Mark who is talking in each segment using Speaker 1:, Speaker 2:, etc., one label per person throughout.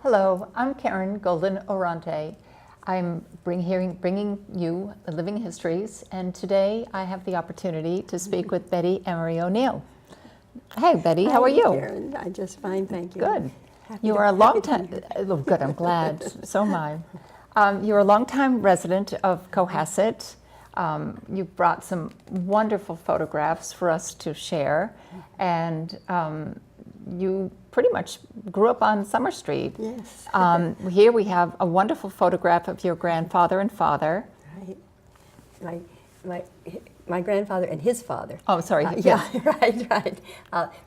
Speaker 1: Hello, I'm Karen Golden Oronte. I'm bringing you Living Histories, and today I have the opportunity to speak with Betty Emery O'Neill. Hey, Betty, how are you?
Speaker 2: Karen, I'm just fine, thank you.
Speaker 1: Good. You are a long time. Oh, good. I'm glad. So am I. You're a longtime resident of Cohasset. You brought some wonderful photographs for us to share, and you pretty much grew up on Summer Street.
Speaker 2: Yes.
Speaker 1: Here we have a wonderful photograph of your grandfather and father.
Speaker 2: Right. My grandfather and his father.
Speaker 1: Oh, sorry.
Speaker 2: Yeah, right.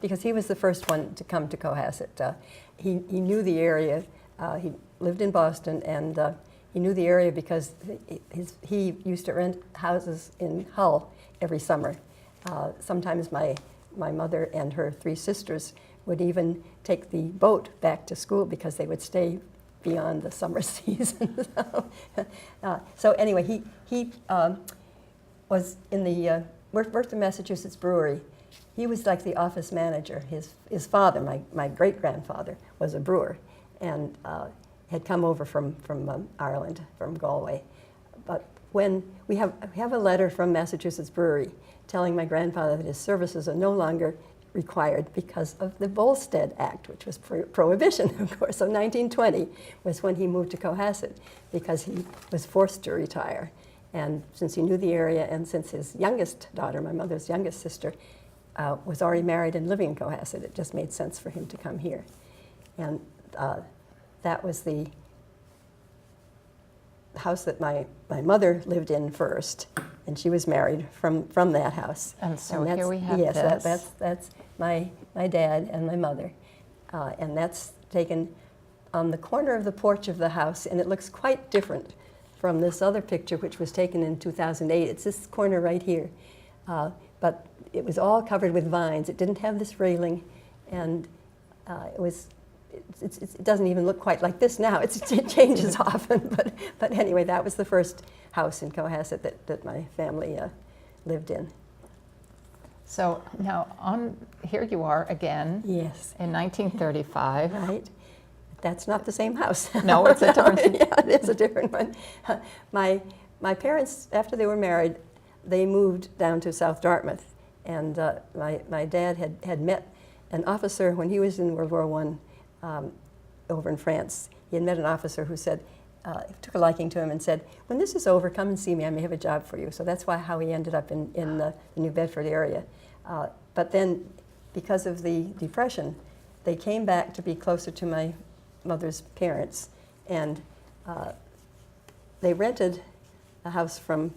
Speaker 2: Because he was the first one to come to Cohasset. He knew the area. He lived in Boston, and he knew the area because he used to rent houses in Hull every summer. Sometimes my mother and her three sisters would even take the boat back to school because they would stay beyond the summer season. So anyway, he was in the Worcester, Massachusetts brewery. He was like the office manager. His father, my great-grandfather, was a brewer and had come over from Ireland, from Galway. But when we have a letter from Massachusetts Brewery telling my grandfather that his services are no longer required because of the Volstead Act, which was prohibition, of course. So 1920 was when he moved to Cohasset because he was forced to retire. And since he knew the area, and since his youngest daughter, my mother's youngest sister, was already married and living in Cohasset, it just made sense for him to come here. And that was the house that my mother lived in first, and she was married from that house.
Speaker 1: And so here we have
Speaker 2: this.
Speaker 1: Yes,
Speaker 2: that's my dad and my mother. And that's taken on the corner of the porch of the house, and it looks quite different from this other picture, which was taken in 2008. It's this corner right here. But it was all covered with vines. It didn't have this railing, and it doesn't even look quite like this now. It changes often, but anyway, that was the first house in Cohasset that my family lived in.
Speaker 1: So now here you are again.
Speaker 2: Yes.
Speaker 1: In 1935.
Speaker 2: Right. That's not the same house.
Speaker 1: No, it's a different.
Speaker 2: Yeah, it is a different one. My parents, after they were married, they moved down to South Dartmouth, and my dad had met an officer when he was in World War I over in France. He had met an officer who said, took a liking to him and said, "When this is over, come and see me. I may have a job for you." So that's how he ended up in the New Bedford area. But then, because of the Depression, they came back to be closer to my mother's parents, and they rented a house from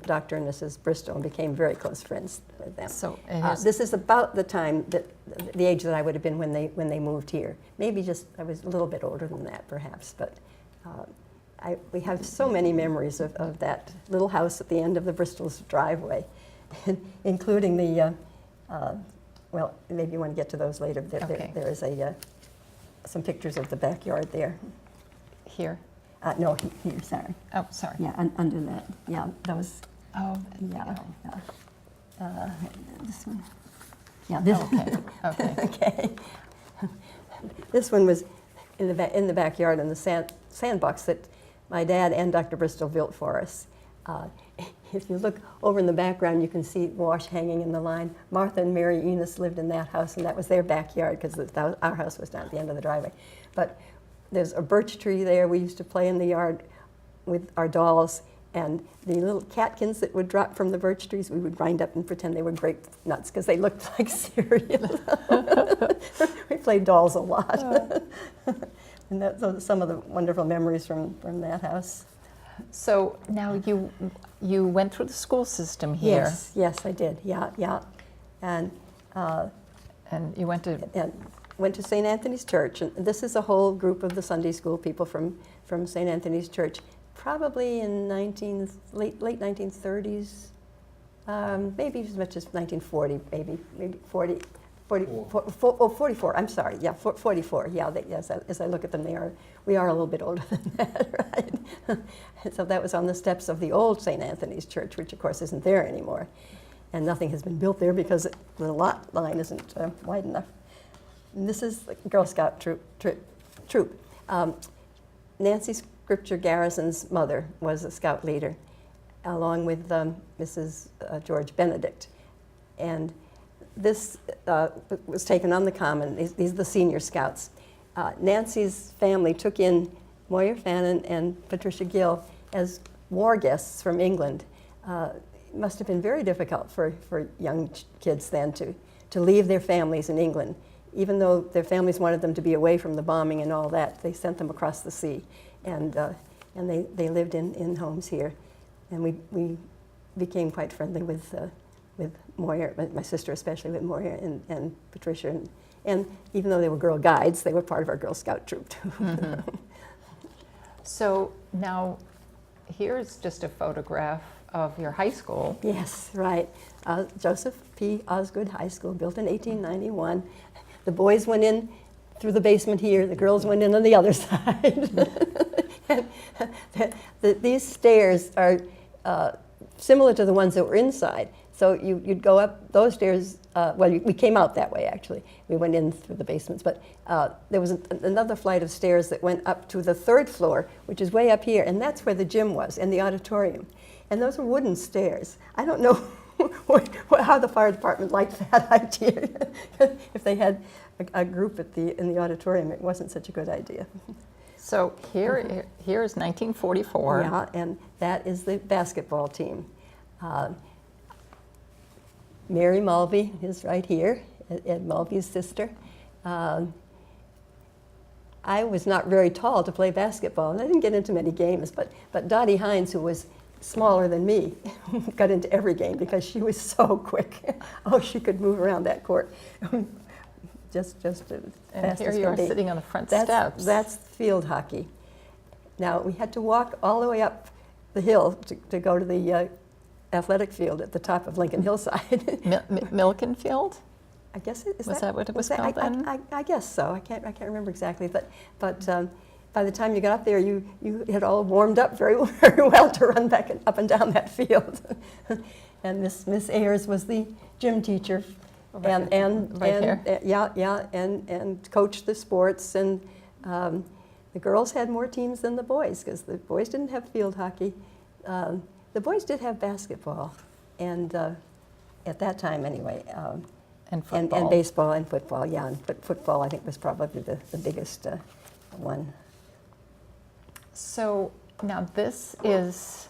Speaker 2: Dr. and Mrs. Bristol and became very close friends with them.
Speaker 1: So
Speaker 2: this is about the time the age that I would have been when they moved here. Maybe just I was a little bit older than that, perhaps. But we have so many memories of that little house at the end of the Bristol's driveway, including the. Well, maybe you want to get to those later.
Speaker 1: Okay.
Speaker 2: There is some pictures of the backyard there.
Speaker 1: Here.
Speaker 2: No, here. Sorry.
Speaker 1: Oh, sorry.
Speaker 2: Yeah, under that. Yeah, those.
Speaker 1: Oh,
Speaker 2: Yeah. This one. Yeah, this.
Speaker 1: Okay.
Speaker 2: Okay. This one was in the backyard in the sandbox that my dad and Dr. Bristol built for us. If you look over in the background, you can see wash hanging in the line. Martha and Mary Enos lived in that house, and that was their backyard because our house was down at the end of the driveway. But there's a birch tree there. We used to play in the yard with our dolls, and the little catkins that would drop from the birch trees, we would grind up and pretend they were grape nuts because they looked like cereal. We played dolls a lot. And those are some of the wonderful memories from that house.
Speaker 1: So now you went through the school system here.
Speaker 2: Yes, I did. Yeah. And
Speaker 1: you went to
Speaker 2: St. Anthony's Church, and this is a whole group of the Sunday school people from St. Anthony's Church, probably in late 1930s, maybe as much as 1940, maybe 44. I'm sorry. Yeah, 44. Yeah. Yes. As I look at them, we are a little bit older than that, right? So that was on the steps of the old St. Anthony's Church, which of course isn't there anymore, and nothing has been built there because the lot line isn't wide enough. And this is the Girl Scout troop. Nancy Scripture Garrison's mother was a scout leader, along with Mrs. George Benedict. And this was taken on the common. These are the senior scouts. Nancy's family took in Moyer Fannin and Patricia Gill as war guests from England. It must have been very difficult for young kids then to leave their families in England. Even though their families wanted them to be away from the bombing and all that, they sent them across the sea. And they lived in homes here. And we became quite friendly with Moyer, my sister especially, with Moyer and Patricia. And even though they were Girl Guides, they were part of our Girl Scout troop too.
Speaker 1: Mm-hmm. So now, here's just a photograph of your high school.
Speaker 2: Yes, right. Joseph P. Osgood High School, built in 1891. The boys went in through the basement here, the girls went in on the other side. These stairs are similar to the ones that were inside. So you'd go up those stairs, we came out that way actually. We went in through the basements, but there was another flight of stairs that went up to the 3rd floor, which is way up here, and that's where the gym was, and the auditorium. And those were wooden stairs. I don't know how the fire department liked that idea. If they had a group in the auditorium, it wasn't such a good idea.
Speaker 1: So here is 1944.
Speaker 2: Yeah, and that is the basketball team. Mary Mulvey is right here, Ed Mulvey's sister. I was not very tall to play basketball, and I didn't get into many games, but Dottie Hines, who was smaller than me, got into every game because she was so quick. Oh, she could move around that court. just as
Speaker 1: And
Speaker 2: fast
Speaker 1: here
Speaker 2: as
Speaker 1: you
Speaker 2: could
Speaker 1: are
Speaker 2: be.
Speaker 1: sitting on the front steps.
Speaker 2: That's field hockey. Now, we had to walk all the way up the hill to go to the athletic field at the top of Lincoln Hillside.
Speaker 1: Milkenfield?
Speaker 2: I guess it is.
Speaker 1: Was that what it was called then?
Speaker 2: I guess so. I can't remember exactly, but by the time you got up there, you had all warmed up very well to run back up and down that field. And Miss Ayers was the gym teacher, and coached the sports. And the girls had more teams than the boys because the boys didn't have field hockey. The boys did have basketball, and at that time anyway.
Speaker 1: And football.
Speaker 2: And baseball and football, yeah. And football, I think, was probably the biggest one.
Speaker 1: So now this is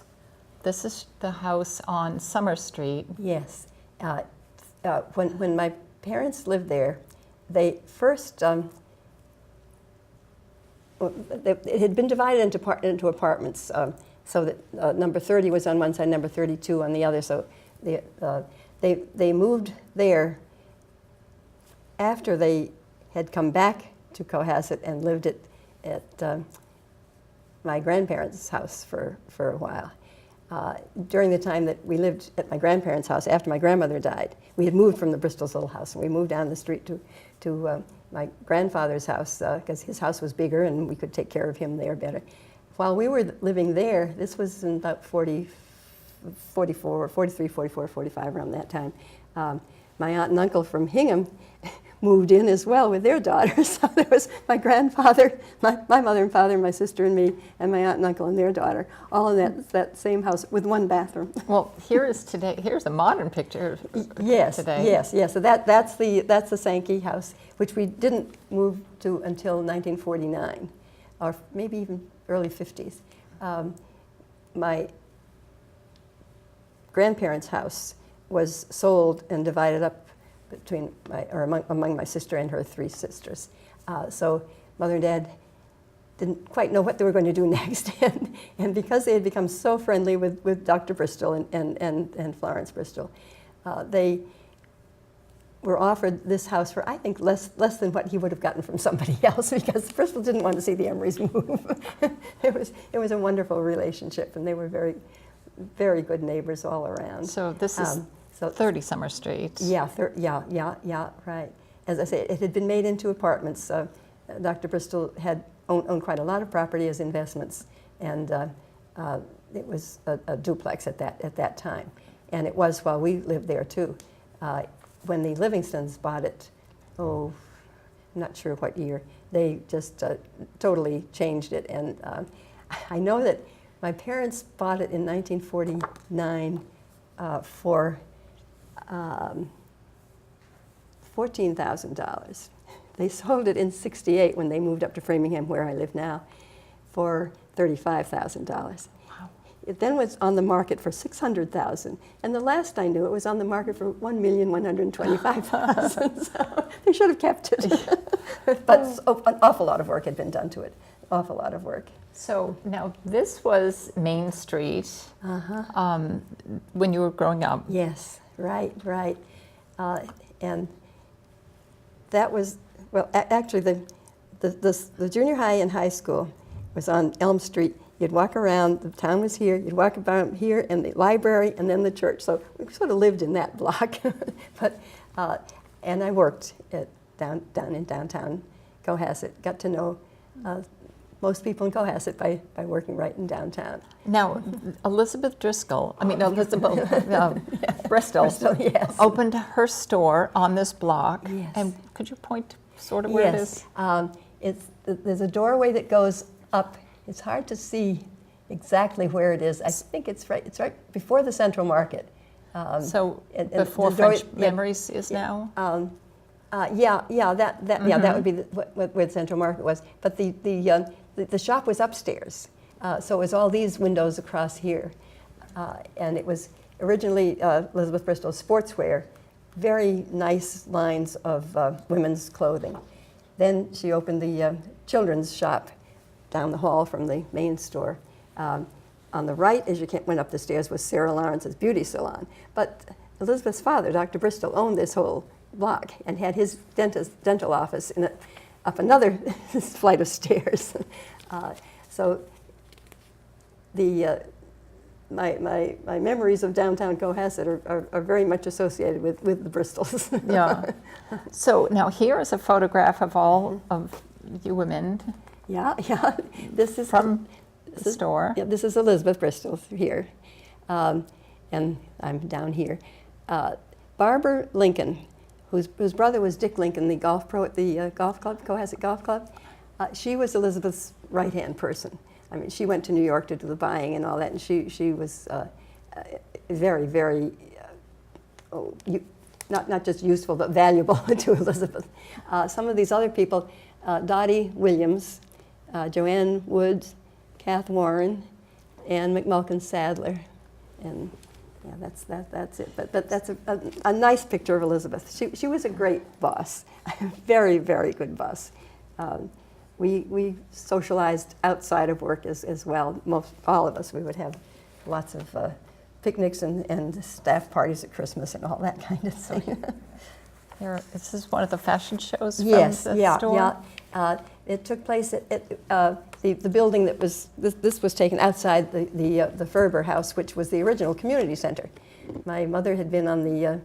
Speaker 1: the house on Summer Street.
Speaker 2: Yes. When my parents lived there, they first, it had been divided into apartments, so that number 30 was on one side, number 32 on the other. So they moved there after they had come back to Cohasset and lived at my grandparents' house for a while. During the time that we lived at my grandparents' house, after my grandmother died, we had moved from the Bristol's little house, and we moved down the street to my grandfather's house because his house was bigger and we could take care of him there better. While we were living there, this was in about 43, 44, 45, around that time, my aunt and uncle from Hingham moved in as well with their daughters. So there was my grandfather, my mother and father, my sister and me, and my aunt and uncle and their daughter, all in that same house with one bathroom.
Speaker 1: Well, here's a modern picture
Speaker 2: yes,
Speaker 1: today.
Speaker 2: Yes. So that's the Sankey house, which we didn't move to until 1949, or maybe even early 50s. My grandparents' house was sold and divided up between among my sister and her 3 sisters. So Mother and Dad didn't quite know what they were going to do next. And because they had become so friendly with Dr. Bristol and Florence Bristol, they were offered this house for, I think, less than what he would have gotten from somebody else, because Bristol didn't want to see the Emorys move. It was a wonderful relationship, and they were very, very good neighbors all around.
Speaker 1: So this is 30 Summer Street.
Speaker 2: Yeah, right. As I say, it had been made into apartments. Dr. Bristol had owned quite a lot of property as investments, and it was a duplex at that time. And it was while we lived there too. When the Livingstons bought it, not sure what year, they just totally changed it. And I know that my parents bought it in 1949 for $14,000. They sold it in '68 when they moved up to Framingham, where I live now, for $35,000.
Speaker 1: Wow.
Speaker 2: It then was on the market for $600,000, and the last I knew, it was on the market for $1,125,000. So they should have kept it. But an awful lot of work had been done to it. Awful lot of work.
Speaker 1: So now this was Main Street when you were growing up.
Speaker 2: Yes, right. And that was, well, actually the junior high and high school was on Elm Street. You'd walk around, the town was here, you'd walk about here, and the library, and then the church. So we sort of lived in that block. But, and I worked down in downtown Cohasset. Got to know most people in Cohasset by working right in downtown.
Speaker 1: Now, Elizabeth Bristol
Speaker 2: Yes.
Speaker 1: opened her store on this block.
Speaker 2: Yes.
Speaker 1: And could you point sort of where it is?
Speaker 2: There's a doorway that goes up. It's hard to see exactly where it is. I think it's right before the Central Market.
Speaker 1: So
Speaker 2: and
Speaker 1: before
Speaker 2: the door-
Speaker 1: French Memories is now?
Speaker 2: That would be where the Central Market was. But the shop was upstairs, so it was all these windows across here, and it was originally Elizabeth Bristol's sportswear, very nice lines of women's clothing. Then she opened the children's shop down the hall from the main store. On the right, as you went up the stairs, was Sarah Lawrence's beauty salon. But Elizabeth's father, Dr. Bristol, owned this whole block and had his dental office up another flight of stairs. So my memories of downtown Cohasset are very much associated with the Bristols.
Speaker 1: Yeah. So now here is a photograph of all of you women
Speaker 2: Yeah. This is
Speaker 1: from the store.
Speaker 2: Yeah, this is Elizabeth Bristol here, and I'm down here. Barbara Lincoln, whose brother was Dick Lincoln, the golf pro at the golf club, Cohasset Golf Club. She was Elizabeth's right-hand person. I mean, she went to New York to do the buying and all that, and she was very, very, not just useful, but valuable to Elizabeth. Some of these other people, Dottie Williams, Joanne Woods, Kath Warren, Ann McMulkin Sadler, and yeah, that's it. But that's a nice picture of Elizabeth. She was a great boss, very, very good boss. We socialized outside of work as well. All of us, we would have lots of picnics and staff parties at Christmas and all that kind of thing.
Speaker 1: This is one of the fashion shows from
Speaker 2: Yes,
Speaker 1: the store?
Speaker 2: Yeah. It took place at the building that was, this was taken outside the Ferber House, which was the original community center. My mother had been on the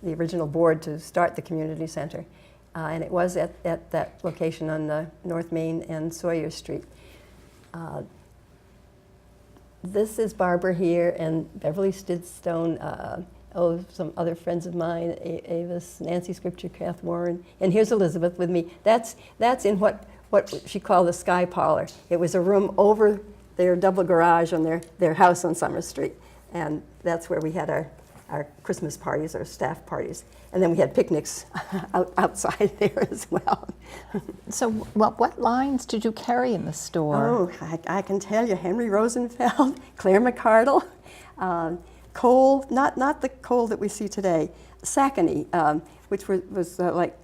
Speaker 2: original board to start the community center. And it was at that location on North Main and Sawyer Street. This is Barbara here, and Beverly Stidstone, some other friends of mine, Avis, Nancy Scripture, Kath Warren, and here's Elizabeth with me. That's in what she called the Sky Parlor. It was a room over their double garage on their house on Summer Street, and that's where we had our Christmas parties, our staff parties. And then we had picnics outside there as well.
Speaker 1: So what lines did you carry in the store?
Speaker 2: Oh, I can tell you, Henry Rosenfeld, Claire McCardle, Cole, not the Cole that we see today, Saucony, which was like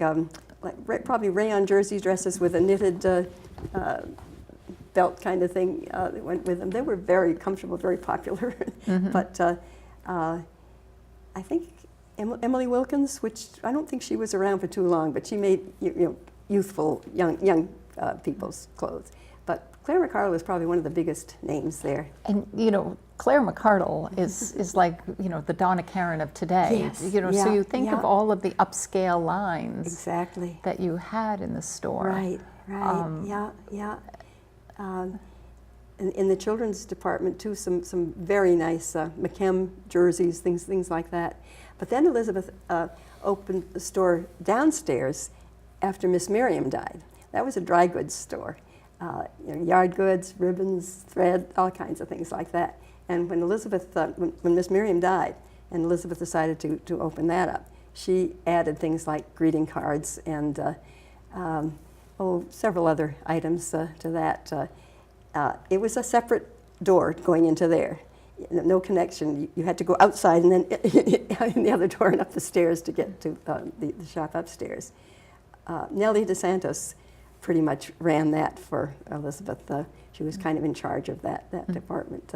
Speaker 2: probably rayon jersey dresses with a knitted belt kind of thing that went with them. They were very comfortable, very popular. Mm-hmm. But I think Emily Wilkins, which I don't think she was around for too long, but she made youthful young people's clothes. But Claire McCardle was probably one of the biggest names there.
Speaker 1: And Claire McCardle is like the Donna Karan of today.
Speaker 2: Yes.
Speaker 1: So you think of all of the upscale lines
Speaker 2: exactly
Speaker 1: that you had in the store.
Speaker 2: Right. Yeah. In the children's department too, some very nice McKem jerseys, things like that. But then Elizabeth opened the store downstairs after Miss Miriam died. That was a dry goods store. Yard goods, ribbons, thread, all kinds of things like that. And when when Miss Miriam died, and Elizabeth decided to open that up, she added things like greeting cards and several other items to that. It was a separate door going into there. No connection. You had to go outside and then in the other door and up the stairs to get to the shop upstairs. Nellie DeSantos pretty much ran that for Elizabeth. She was kind of in charge of that department,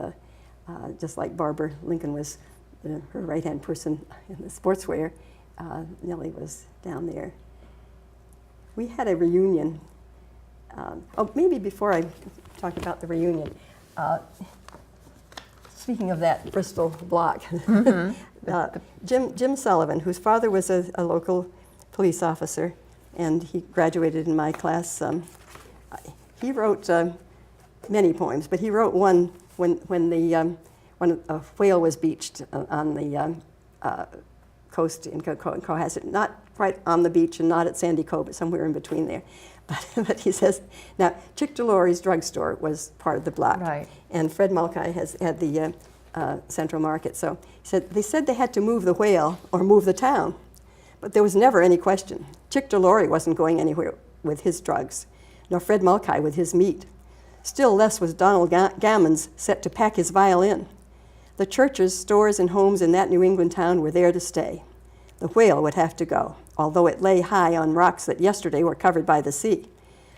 Speaker 2: just like Barbara Lincoln was her right-hand person in the sportswear. Nellie was down there. We had a reunion. Maybe before I talk about the reunion, speaking of that Bristol block, Jim Sullivan, whose father was a local police officer, and he graduated in my class. He wrote many poems, but he wrote one when a whale was beached on the coast in Cohasset, not right on the beach and not at Sandy Cove, but somewhere in between there. But he says, now, Chick DeLore's drugstore was part of the block.
Speaker 1: Right.
Speaker 2: And Fred Mulcahy had the Central Market. So he said, they said they had to move the whale or move the town, but there was never any question. Chick DeLore wasn't going anywhere with his drugs, nor Fred Mulcahy with his meat. Still less was Donald Gammons set to pack his violin. The churches, stores, and homes in that New England town were there to stay. The whale would have to go, although it lay high on rocks that yesterday were covered by the sea.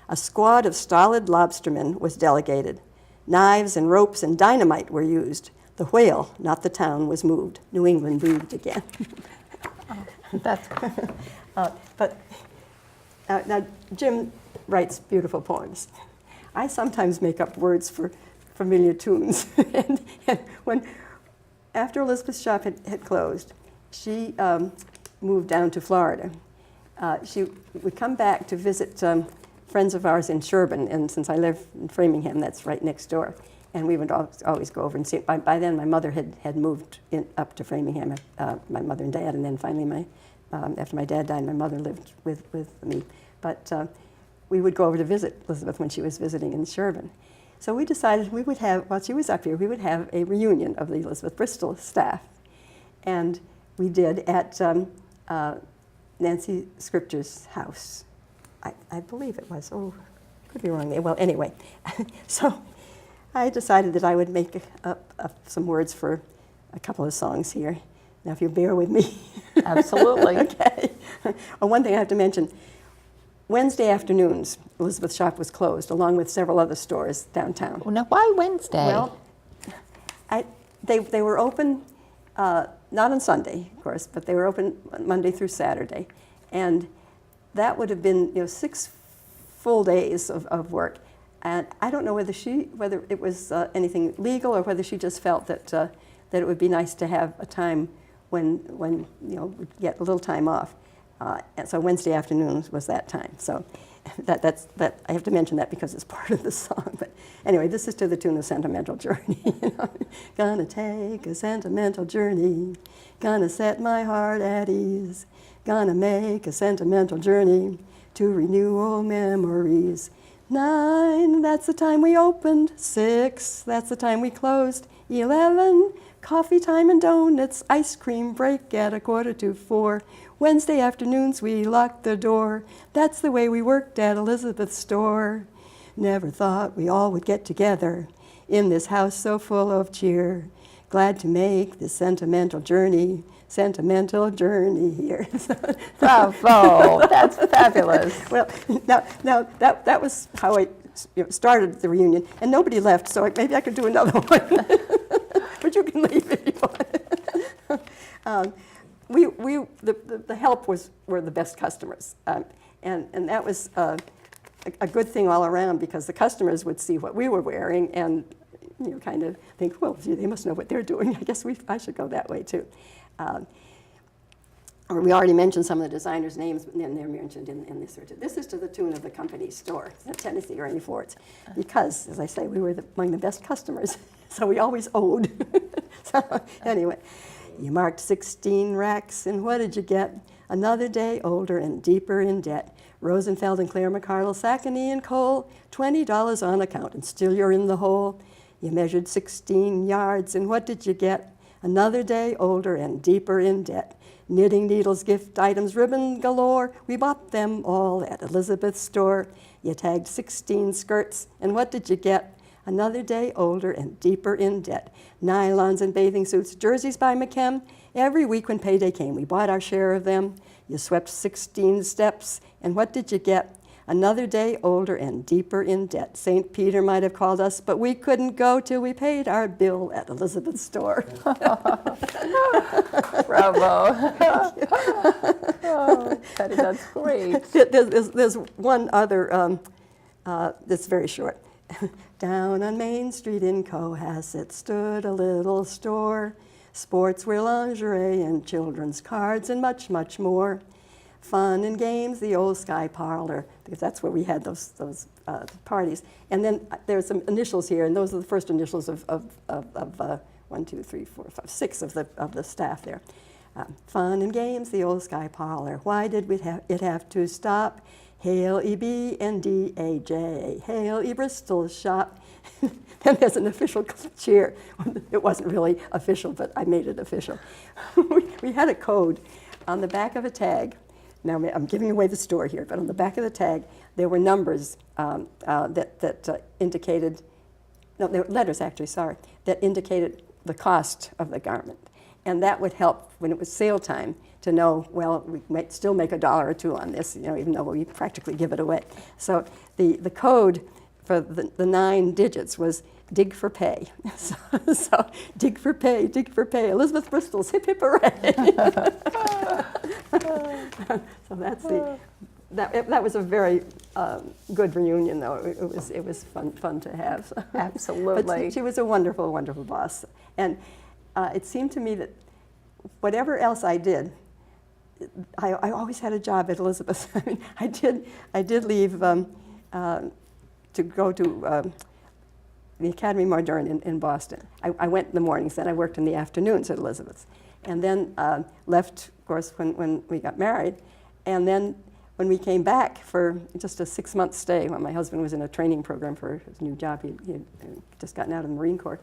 Speaker 2: A squad of stolid lobstermen was delegated. Knives and ropes and dynamite were used. The whale, not the town, was moved. New England breathed again.
Speaker 1: That's
Speaker 2: now, Jim writes beautiful poems. I sometimes make up words for familiar tunes. and after Elizabeth's shop had closed, she moved down to Florida. She would come back to visit friends of ours in Sherburne, and since I live in Framingham, that's right next door. And we would always go over and see it. By then, my mother had moved up to Framingham, my mother and dad, and then finally, after my dad died, my mother lived with me. But we would go over to visit Elizabeth when she was visiting in Sherburne. So we decided we would have, while she was up here, we would have a reunion of the Elizabeth Bristol staff. And we did at Nancy Scripture's house. I believe it was. Oh, could be wrong there. Well, anyway, so I decided that I would make up some words for a couple of songs here. Now, if you bear with me.
Speaker 1: absolutely.
Speaker 2: Okay. One thing I have to mention, Wednesday afternoons, Elizabeth's shop was closed, along with several other stores downtown.
Speaker 1: Well, now, why Wednesday?
Speaker 2: Well, they were open, not on Sunday, of course, but they were open Monday through Saturday. And that would have been 6 full days of work. And I don't know whether it was anything legal or whether she just felt that it would be nice to have a time when we'd get a little time off. And so Wednesday afternoons was that time. So that I have to mention that because it's part of the song. But anyway, this is to the tune of Sentimental Journey. Gonna take a sentimental journey, gonna set my heart at ease, gonna make a sentimental journey to renew old memories. 9, that's the time we opened. 6, that's the time we closed. 11, coffee time and donuts, ice cream break at 3:45. Wednesday afternoons we locked the door. That's the way we worked at Elizabeth's store. Never thought we all would get together in this house so full of cheer. Glad to make this sentimental journey here.
Speaker 1: Bravo, that's fabulous.
Speaker 2: Well, now that was how I started the reunion, and nobody left, so maybe I could do another one. But you can leave if you want. The help were the best customers, and that was a good thing all around because the customers would see what we were wearing and kind of think, well, gee, they must know what they're doing. I guess I should go that way too. Or we already mentioned some of the designers' names, and they're mentioned in this. This is to the tune of the company store, the Tennessee Ernie Ford's, because, as I say, we were among the best customers, so we always owed. So anyway, you marked 16 racks, and what did you get? Another day older and deeper in debt.
Speaker 3: Rosenfeld and Claire McCardle, Saccone and Cole, $20 on account, and still you're in the hole. You measured 16 yards, and what did you get? Another day older and deeper in debt. Knitting needles, gift items, ribbon galore. We bought them all at Elizabeth's store. You tagged 16 skirts, and what did you get? Another day older and deeper in debt. Nylons and bathing suits, jerseys by McKem. Every week when payday came, we bought our share of them. You swept 16 steps, and what did you get? Another day older and deeper in debt. St. Peter might have called us, but we couldn't go till we paid our bill at Elizabeth's store.
Speaker 1: Bravo. Oh, Betty, that's great.
Speaker 3: There's one other that's very short. Down on Main Street in Cohasset stood a little store. Sportswear, lingerie, and children's cards, and much, much more. Fun and games, the old Sky Parlor, because that's where we had those parties. And then there's some initials here, and those are the first initials of 1, 2, 3, 4, 5, 6 of the staff there. Fun and games, the old Sky Parlor. Why did it have to stop? Hail E.B. and D.A.J. Hail E. Bristol's shop. Then there's an official cheer. It wasn't really official, but I made it official. We had a code on the back of a tag. Now I'm giving away the store here, but on the back of the tag there were numbers that indicated, no, there were letters actually, sorry, that indicated the cost of the garment. And that would help when it was sale time to know, well, we might still make $1 or $2 on this, even though we practically give it away. So the code for the 9 digits was dig for pay. So dig for pay, dig for pay. Elizabeth Bristol's hip hip hooray. So that was a very good reunion, though. It was fun to have.
Speaker 1: Absolutely.
Speaker 3: But she was a wonderful, wonderful boss. And it seemed to me that whatever else I did, I always had a job at Elizabeth. I mean, I did leave to go to the Academy Moderne in Boston. I went in the mornings, then I worked in the afternoons at Elizabeth's. And then left, of course, when we got married. And then when we came back for just a 6-month stay, when my husband was in a training program for his new job, he had just gotten out of the Marine Corps,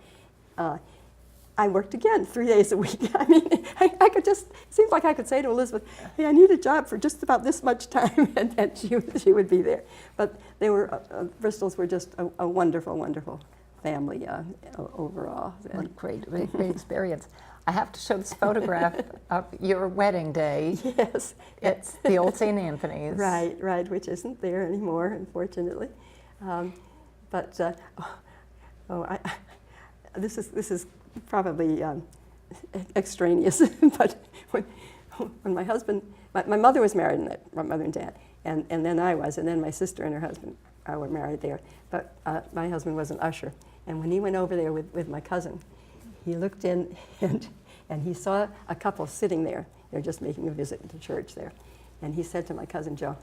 Speaker 3: I worked again 3 days a week. I mean, I could just, it seems like I could say to Elizabeth, hey, I need a job for just about this much time, and she would be there. But they were, Bristols were just a wonderful, wonderful family overall.
Speaker 1: What a great experience. I have to show this photograph of your wedding day.
Speaker 3: Yes.
Speaker 1: It's the old St. Anthony's.
Speaker 3: Right, which isn't there anymore, unfortunately. This is probably extraneous, but when my husband, my mother was married in that, my mother and dad, and then I was, and then my sister and her husband were married there, but my husband was an usher, and when he went over there with my cousin, he looked in and he saw a couple sitting there. They're just making a visit to church there, and he said to my cousin Joe,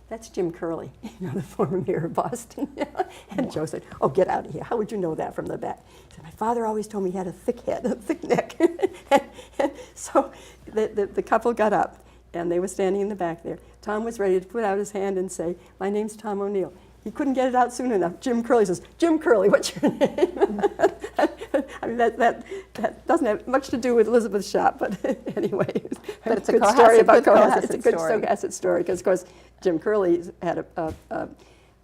Speaker 3: "That's Jim Curley, the former mayor of Boston." And Joe said, "Oh, get out of here. How would you know that from the back?" He said, "My father always told me he had a thick head, a thick neck." and so the couple got up, and they were standing in the back there. Tom was ready to put out his hand and say, "My name's Tom O'Neill." He couldn't get it out soon enough. Jim Curley says, "Jim Curley, what's your name?" I mean, that doesn't have much to do with Elizabeth's shop, but anyway.
Speaker 1: But it's a
Speaker 3: good story about
Speaker 1: Cohasset
Speaker 3: Cohasset. It's a good
Speaker 1: story.
Speaker 3: Cohasset story, because, of course, Jim Curley had a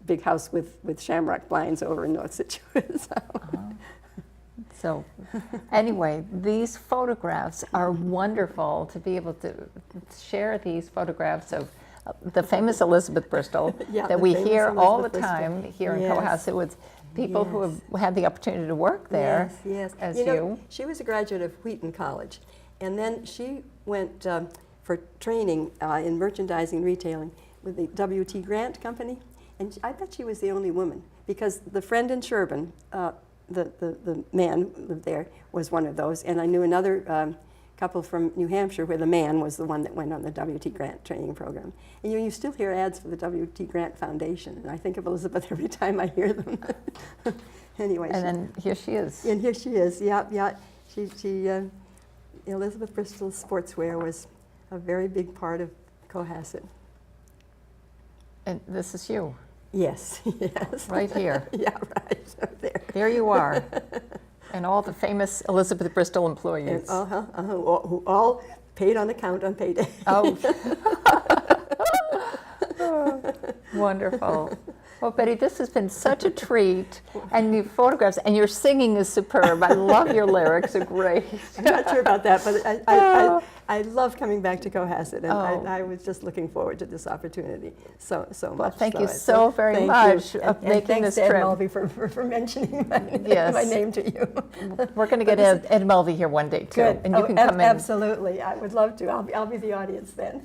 Speaker 3: big house with shamrock blinds over in North Situate.
Speaker 1: So anyway, these photographs are wonderful to be able to share these photographs of the famous Elizabeth Bristol
Speaker 3: Yeah,
Speaker 1: that
Speaker 3: the
Speaker 1: we
Speaker 3: famous
Speaker 1: hear all the
Speaker 3: Elizabeth Bristol.
Speaker 1: time here in
Speaker 3: Yes.
Speaker 1: Cohasset with people who have had the opportunity to work there
Speaker 3: Yes.
Speaker 1: as
Speaker 3: You
Speaker 1: you.
Speaker 3: know, she was a graduate of Wheaton College, and then she went for training in merchandising and retailing with the W.T. Grant Company, and I bet she was the only woman, because the friend in Sherburne, the man who lived there, was one of those, and I knew another couple from New Hampshire where the man was the one that went on the W.T. Grant training program. And you still hear ads for the W.T. Grant Foundation, and I think of Elizabeth every time I hear them. Anyway.
Speaker 1: And then here she is.
Speaker 3: And here she is, yeah. Elizabeth Bristol's sportswear was a very big part of Cohasset.
Speaker 1: And this is you,
Speaker 2: Yes, yes.
Speaker 1: right here.
Speaker 2: Yeah, right, up there.
Speaker 1: There you are. And all the famous Elizabeth Bristol employees.
Speaker 3: And, who all paid on account on payday.
Speaker 1: Oh. Wonderful. Well, Betty, this has been such a treat, and your photographs, and your singing is superb. I love your lyrics, they're great.
Speaker 3: I'm not sure about that, but I love coming back to Cohasset, and I was just looking forward to this opportunity so much.
Speaker 1: Well, thank you
Speaker 3: So
Speaker 1: so very
Speaker 3: thank
Speaker 1: much
Speaker 3: you.
Speaker 1: of
Speaker 2: And
Speaker 1: making
Speaker 2: thanks
Speaker 1: this
Speaker 2: to Ed
Speaker 1: trip.
Speaker 2: Mulvey for mentioning
Speaker 1: Yes.
Speaker 2: my name to you.
Speaker 1: We're going to get Ed Mulvey here one day, too.
Speaker 2: Good.
Speaker 1: And you can come in.
Speaker 2: Absolutely. I would love to. I'll be the audience then.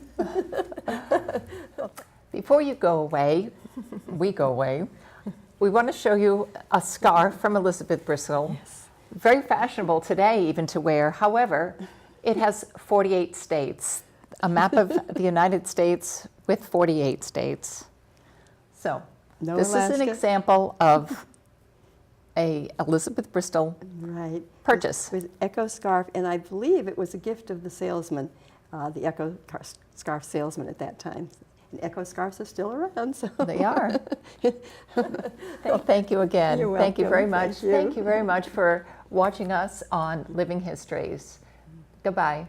Speaker 1: Before you go away, we go away, we want to show you a scarf from Elizabeth Bristol.
Speaker 3: Yes.
Speaker 1: Very fashionable today even to wear. However, it has 48 states, a map of the United States with 48 states. So
Speaker 3: No
Speaker 1: this is an
Speaker 3: Alaska?
Speaker 1: example of a Elizabeth Bristol
Speaker 3: Right.
Speaker 1: purchase.
Speaker 3: It was Echo Scarf, and I believe it was a gift of the salesman, the Echo Scarf salesman at that time. And Echo Scarves are still around, so.
Speaker 1: They are. Well, thank you again.
Speaker 3: You're
Speaker 1: Thank you very
Speaker 3: welcome.
Speaker 1: much.
Speaker 3: Thank you.
Speaker 1: Thank you very much for watching us on Living Histories. Goodbye.